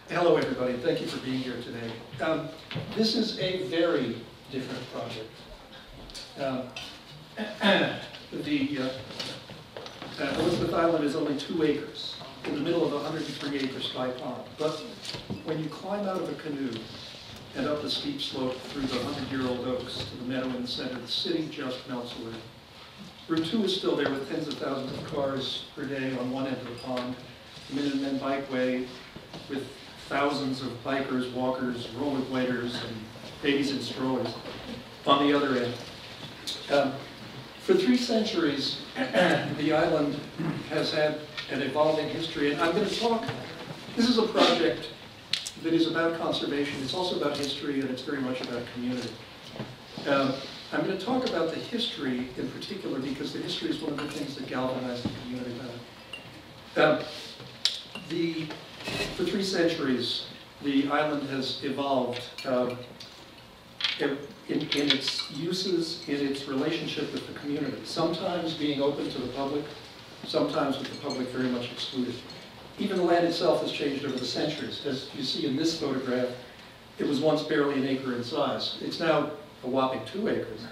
Hello, everybody. Thank you for being here today. This is a very different project. Elizabeth Island is only 2 acres in the middle of a 103-acre Spy Pond. But when you climb out of a canoe and up the steep slope through the 100-year-old oaks to the meadow in the center, the city just melts away. Route 2 is still there with tens of thousands of cars per day on one end of the pond. The Minutemen Bikeway with thousands of bikers, walkers, rollerbladers, and babies in strollers on the other end. For 3 centuries, the island has had an evolving history, and I'm going to talk, this is a project that is about conservation, it's also about history, and it's very much about community. I'm going to talk about the history in particular because the history is one of the things that galvanize the community better. For 3 centuries, the island has evolved in its uses, in its relationship with the community, sometimes being open to the public, sometimes with the public very much excluded. Even the land itself has changed over the centuries. As you see in this photograph, it was once barely an acre in size. It's now a whopping 2 acres,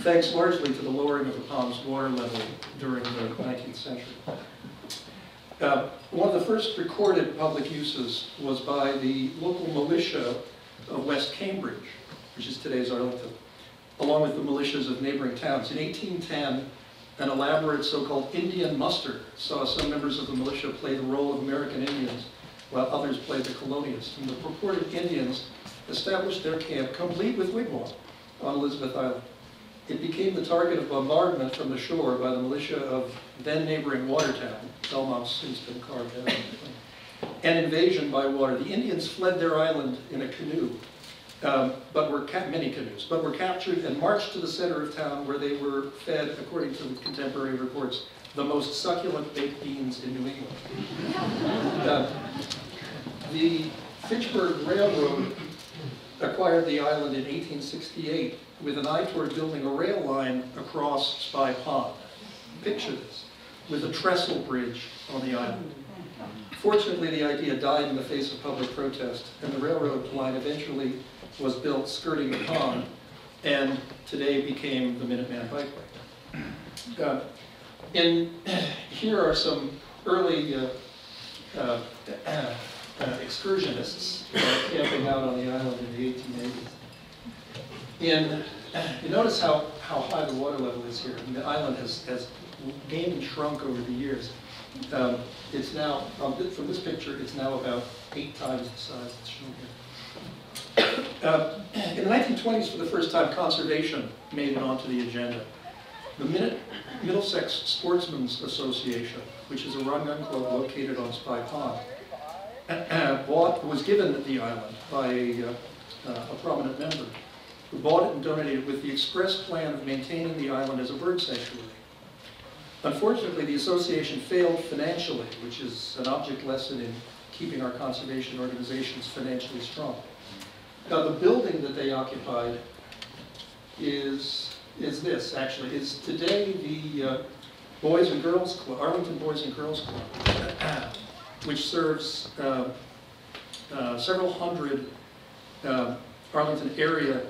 thanks largely to the lowering of the pond's water level during the 19th century. One of the first recorded public uses was by the local militia of West Cambridge, which is today's Arlington, along with the militias of neighboring towns. In 1810, an elaborate so-called Indian muster saw some members of the militia play the role of American Indians, while others played the colonists. And the purported Indians established their camp, complete with wigwam, on Elizabeth Island. It became the target of bombardment from the shore by the militia of then neighboring Watertown. Belmont's since been carved out. And invasion by water. The Indians fled their island in a canoe, many canoes, but were captured and marched to the center of town where they were fed, according to contemporary reports, the most succulent baked beans in New England. The Fitchburg Railroad acquired the island in 1868 with an eye toward building a rail line across Spy Pond. Picture this, with a trestle bridge on the island. Fortunately, the idea died in the face of public protest, and the railroad line eventually was built skirting the pond, and today became the Minuteman Bikeway. Here are some early excursionists camping out on the island in the 1880s. You notice how high the water level is here. And the island has gained and shrunk over the years. It's now, from this picture, it's now about 8 times the size that's shown here. In the 1920s, for the first time, conservation made it onto the agenda. The Middlesex Sportsmen's Association, which is a run-gun club located on Spy Pond, was given the island by a prominent member who bought it and donated it with the express plan of maintaining the island as a bird sanctuary. Unfortunately, the association failed financially, which is an object lesson in keeping our conservation organizations financially strong. Now, the building that they occupied is this, actually. Is today the Boys and Girls Club, Arlington Boys and Girls Club, which serves several hundred Arlington area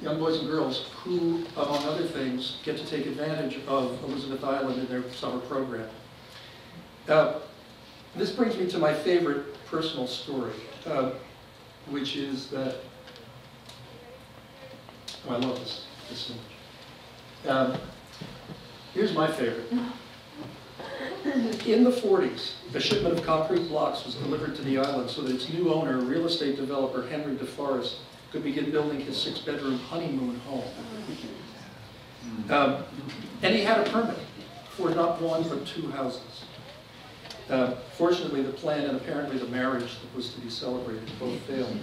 young boys and girls who, among other things, get to take advantage of Elizabeth Island in their summer program. This brings me to my favorite personal story, which is that, I love this so much. Here's my favorite. In the 40s, a shipment of concrete blocks was delivered to the island so that its new owner, real estate developer Henry DeForest, could begin building his 6-bedroom honeymoon home. And he had a permit for not 1 but 2 houses. Fortunately, the plan and apparently the marriage that was to be celebrated both failed.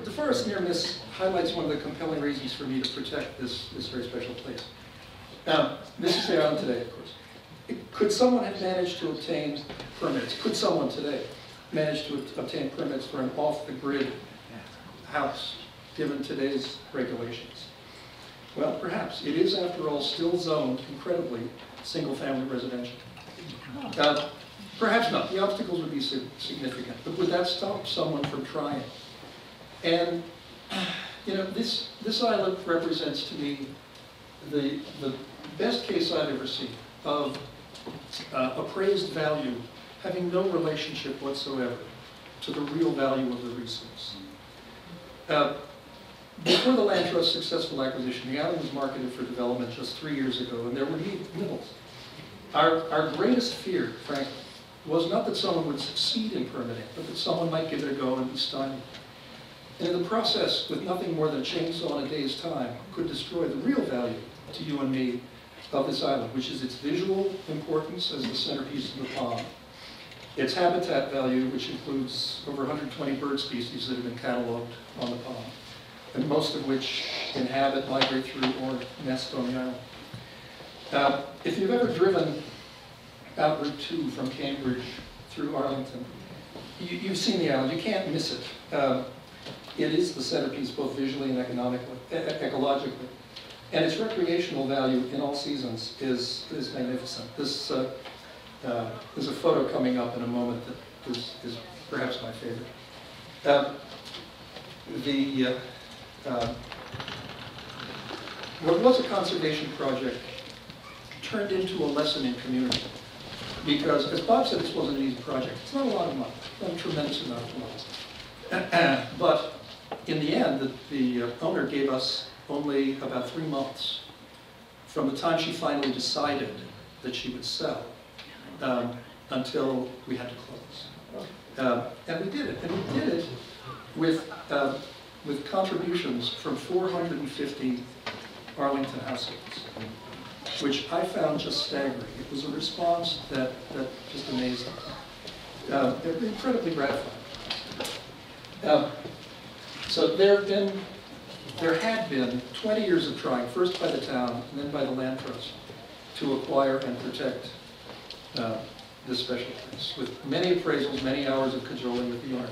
DeForest nearness highlights one of the compelling reasons for me to protect this very special place. This is the island today, of course. Could someone have managed to obtain permits? Could someone today manage to obtain permits for an off-the-grid house, given today's regulations? Well, perhaps. It is, after all, still zoned incredibly single-family residential. Perhaps not. The obstacles would be significant, but would that stop someone from trying? And, you know, this island represents to me the best case I've ever seen of appraised value having no relationship whatsoever to the real value of the resource. Before the Land Trust's successful acquisition, the island was marketed for development just 3 years ago, and there were nibbles. Our greatest fear, frankly, was not that someone would succeed in permitting, but that someone might give it a go and be stymied. And in the process, with nothing more than a chainsaw in a day's time, could destroy the real value to you and me of this island, which is its visual importance as the centerpiece of the pond, its habitat value, which includes over 120 bird species that have been cataloged on the pond, and most of which inhabit, migrate through, or nest on the island. If you've ever driven out Route 2 from Cambridge through Arlington, you've seen the island. You can't miss it. It is the centerpiece both visually and ecologically. And its recreational value in all seasons is magnificent. There's a photo coming up in a moment that is perhaps my favorite. What was a conservation project turned into a lesson in community. Because, as Bob said, this wasn't an easy project. It's not a lot of money, not a tremendous amount of money. But in the end, the owner gave us only about 3 months from the time she finally decided that she would sell until we had to close. And we did it. And we did it with contributions from 450 Arlington households, which I found just staggering. It was a response that just amazed us. They're incredibly gratifying. So there had been 20 years of trying, first by the town and then by the Land Trust, to acquire and protect this special place, with many appraisals, many hours of cajoling with the owner.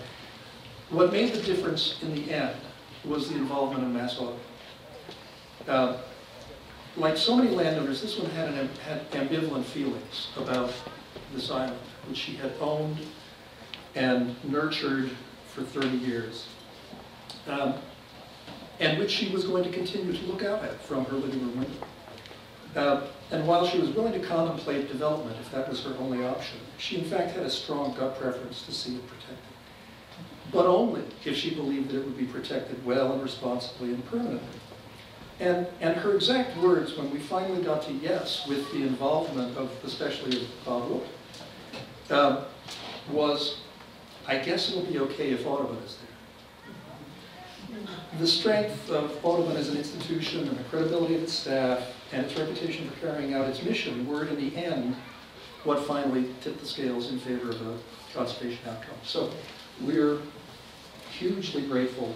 What made the difference in the end was the involvement of MassAuto. Like so many landowners, this one had ambivalent feelings about this island, which she had owned and nurtured for 30 years, and which she was going to continue to look out at from her living room window. And while she was willing to contemplate development, if that was her only option, she in fact had a strong gut preference to see it protected, but only if she believed that it would be protected well and responsibly and permanently. And her exact words, when we finally got to yes, with the involvement of, especially of Bob Wilk, was, I guess it'll be okay if Audubon is there. The strength of Audubon as an institution and the credibility of its staff and its reputation for carrying out its mission were, in the end, what finally tipped the scales in favor of a conservation outcome. So we're hugely grateful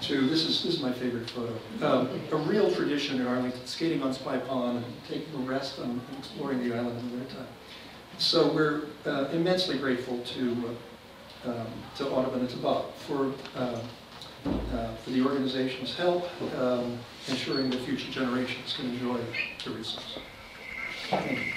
to, this is my favorite photo, a real tradition in Arlington, skating on Spy Pond and taking a rest and exploring the island in the wintertime. So we're immensely grateful to Audubon and to Bob for the organization's help ensuring that future generations can enjoy the resource. Thank you.